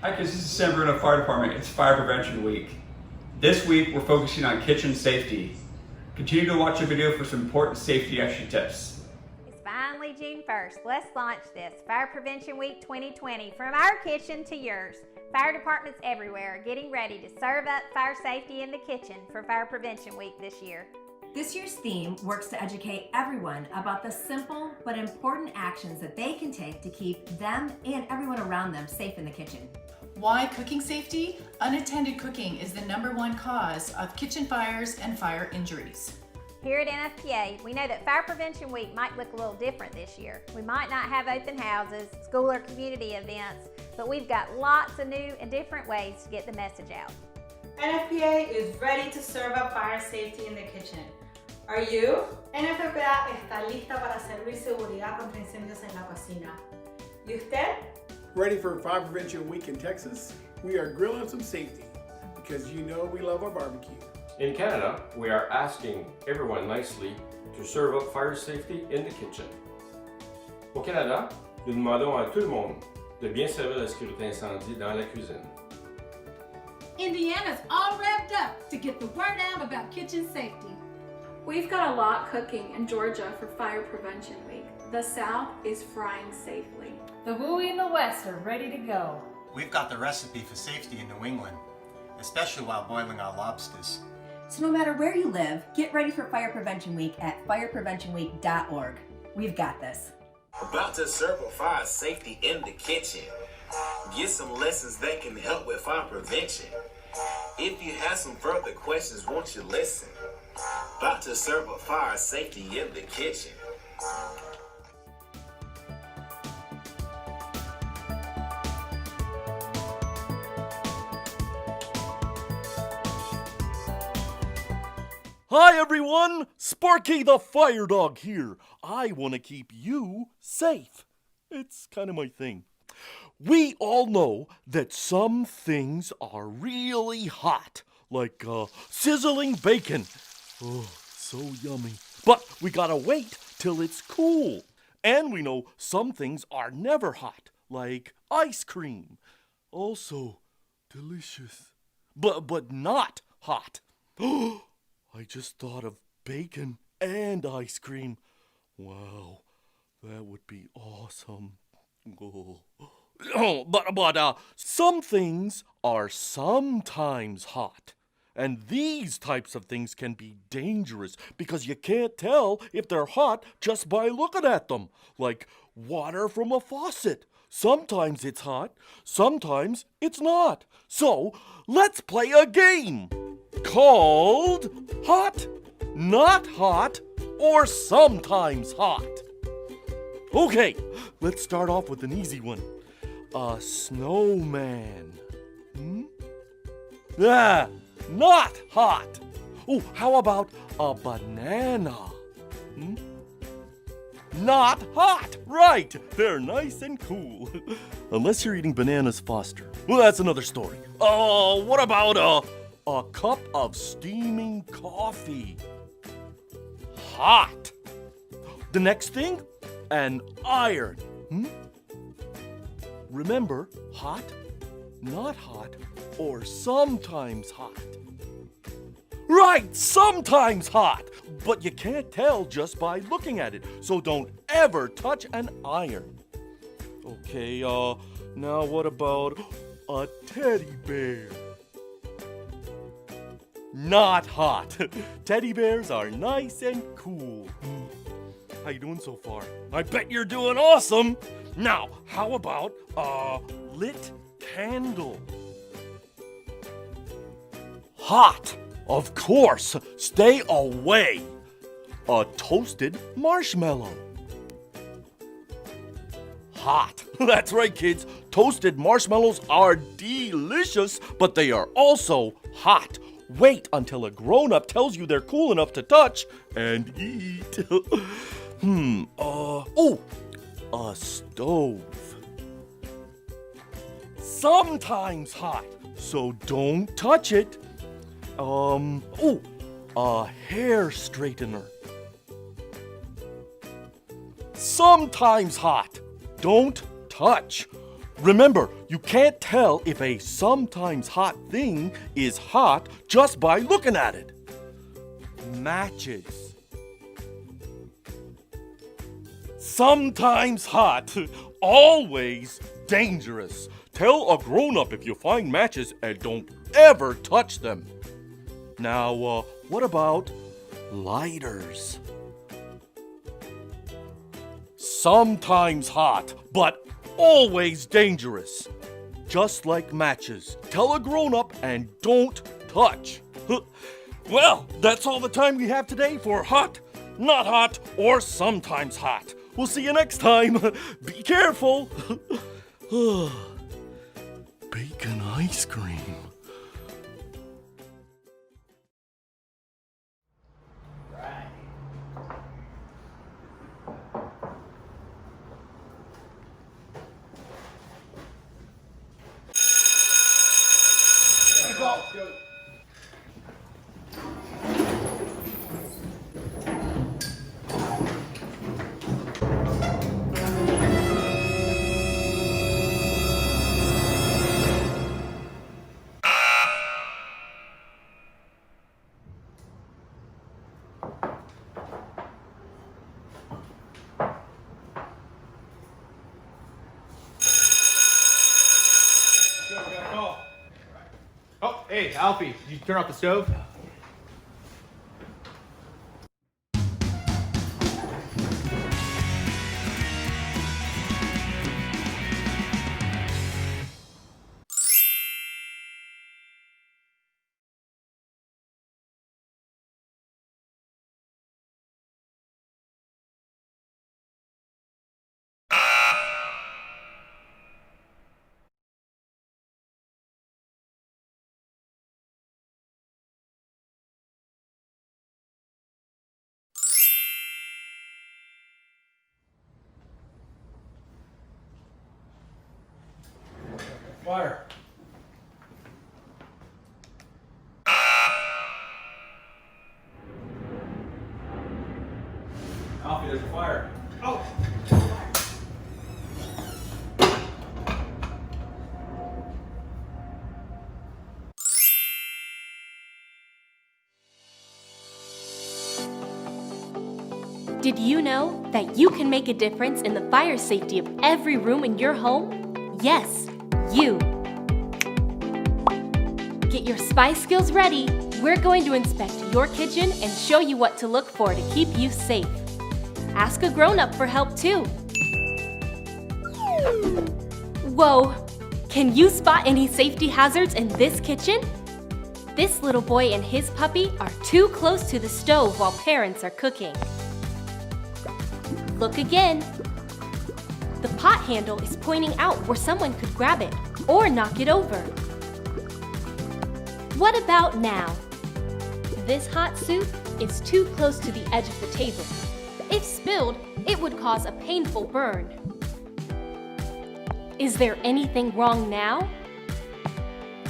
Hi kids, this is San Bruno Fire Department. It's Fire Prevention Week. This week we're focusing on kitchen safety. Continue to watch the video for some important safety action tips. It's finally June 1st. Let's launch this Fire Prevention Week 2020 from our kitchen to yours. Fire departments everywhere are getting ready to serve up fire safety in the kitchen for Fire Prevention Week this year. This year's theme works to educate everyone about the simple but important actions that they can take to keep them and everyone around them safe in the kitchen. Why cooking safety? Unattended cooking is the #1 cause of kitchen fires and fire injuries. Here at NFPA, we know that Fire Prevention Week might look a little different this year. We might not have open houses, school or community events, but we've got lots of new and different ways to get the message out. NFPA is ready to serve up fire safety in the kitchen. Are you? NFPA está lista para servir seguridad contra incendios en la cocina. ¿Y usted? Ready for Fire Prevention Week in Texas? We are grilling some safety because you know we love our barbecue. In Canada, we are asking everyone nicely to serve up fire safety in the kitchen. Au Canada, nous demandons à tout le monde de bien servir la sécurité incendie dans la cuisine. Indiana's all revved up to get the word out about kitchen safety. We've got a lot cooking in Georgia for Fire Prevention Week. The South is frying safely. The Bowie and the West are ready to go. We've got the recipe for safety in New England, especially while boiling our lobsters. So no matter where you live, get ready for Fire Prevention Week at firepreventionweek.org. We've got this. About to serve up fire safety in the kitchen. Get some lessons that can help with fire prevention. If you have some further questions, won't you listen? About to serve up fire safety in the kitchen. Hi everyone, Sparky the Fire Dog here. I want to keep you safe. It's kind of my thing. We all know that some things are really hot, like sizzling bacon. Oh, so yummy. But we gotta wait till it's cool. And we know some things are never hot, like ice cream. Also delicious, but not hot. I just thought of bacon and ice cream. Wow, that would be awesome. But some things are sometimes hot. And these types of things can be dangerous because you can't tell if they're hot just by looking at them. Like water from a faucet. Sometimes it's hot, sometimes it's not. So let's play a game called Hot, Not Hot, or Sometimes Hot. Okay, let's start off with an easy one. A snowman. Not hot. Oh, how about a banana? Not hot. Right, they're nice and cool. Unless you're eating bananas Foster. Well, that's another story. What about a cup of steaming coffee? Hot. The next thing, an iron. Remember, hot, not hot, or sometimes hot. Right, sometimes hot, but you can't tell just by looking at it, so don't ever touch an iron. Okay, now what about a teddy bear? Not hot. Teddy bears are nice and cool. How you doing so far? I bet you're doing awesome. Now, how about a lit candle? Hot. Of course. Stay away. A toasted marshmallow. Hot. That's right, kids. Toasted marshmallows are delicious, but they are also hot. Wait until a grown-up tells you they're cool enough to touch and eat. A stove. Sometimes hot, so don't touch it. A hair straightener. Sometimes hot, don't touch. Remember, you can't tell if a sometimes hot thing is hot just by looking at it. Matches. Sometimes hot, always dangerous. Tell a grown-up if you find matches and don't ever touch them. Now, what about lighters? Sometimes hot, but always dangerous. Just like matches. Tell a grown-up and don't touch. Well, that's all the time we have today for Hot, Not Hot, or Sometimes Hot. We'll see you next time. Be careful. Bacon ice cream. Oh, hey, Alfie, did you turn off the stove? Fire. Alfie, there's a fire. Oh! Did you know that you can make a difference in the fire safety of every room in your home? Yes, you. Get your spy skills ready. We're going to inspect your kitchen and show you what to look for to keep you safe. Ask a grown-up for help too. Whoa! Can you spot any safety hazards in this kitchen? This little boy and his puppy are too close to the stove while parents are cooking. Look again. The pot handle is pointing out where someone could grab it or knock it over. What about now? This hot soup is too close to the edge of the table. If spilled, it would cause a painful burn. Is there anything wrong now?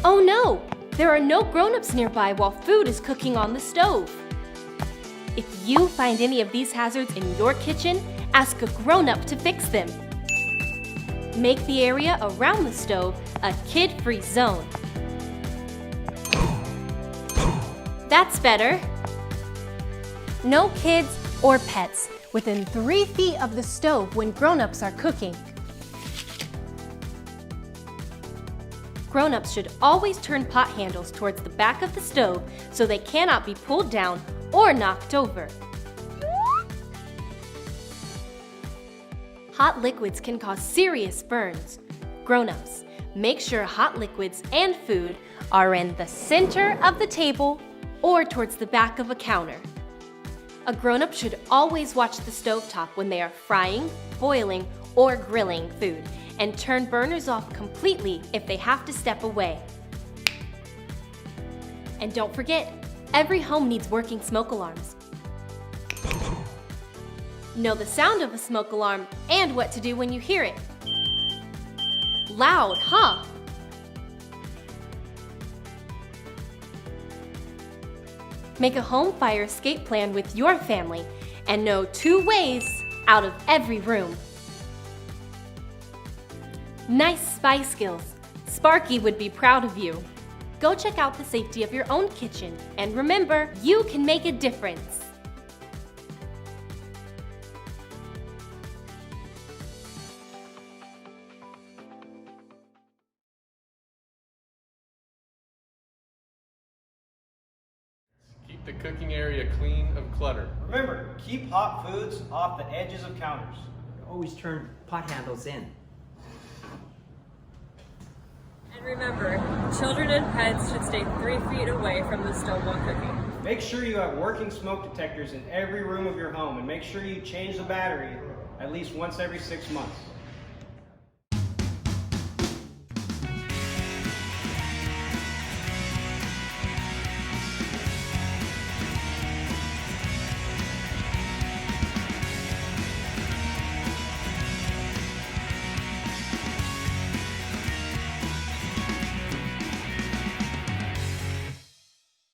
Oh no! There are no grown-ups nearby while food is cooking on the stove. If you find any of these hazards in your kitchen, ask a grown-up to fix them. Make the area around the stove a kid-free zone. That's better. No kids or pets within 3 feet of the stove when grown-ups are cooking. Grown-ups should always turn pot handles towards the back of the stove so they cannot be pulled down or knocked over. Hot liquids can cause serious burns. Grown-ups, make sure hot liquids and food are in the center of the table or towards the back of a counter. A grown-up should always watch the stovetop when they are frying, boiling, or grilling food, and turn burners off completely if they have to step away. And don't forget, every home needs working smoke alarms. Know the sound of a smoke alarm and what to do when you hear it. Loud, huh? Make a home fire escape plan with your family and know 2 ways out of every room. Nice spy skills. Sparky would be proud of you. Go check out the safety of your own kitchen, and remember, you can make a difference. Keep the cooking area clean of clutter. Remember, keep hot foods off the edges of counters. Always turn pot handles in. And remember, children and pets should stay 3 feet away from the stove while cooking. Make sure you have working smoke detectors in every room of your home, and make sure you change the battery at least once every 6 months.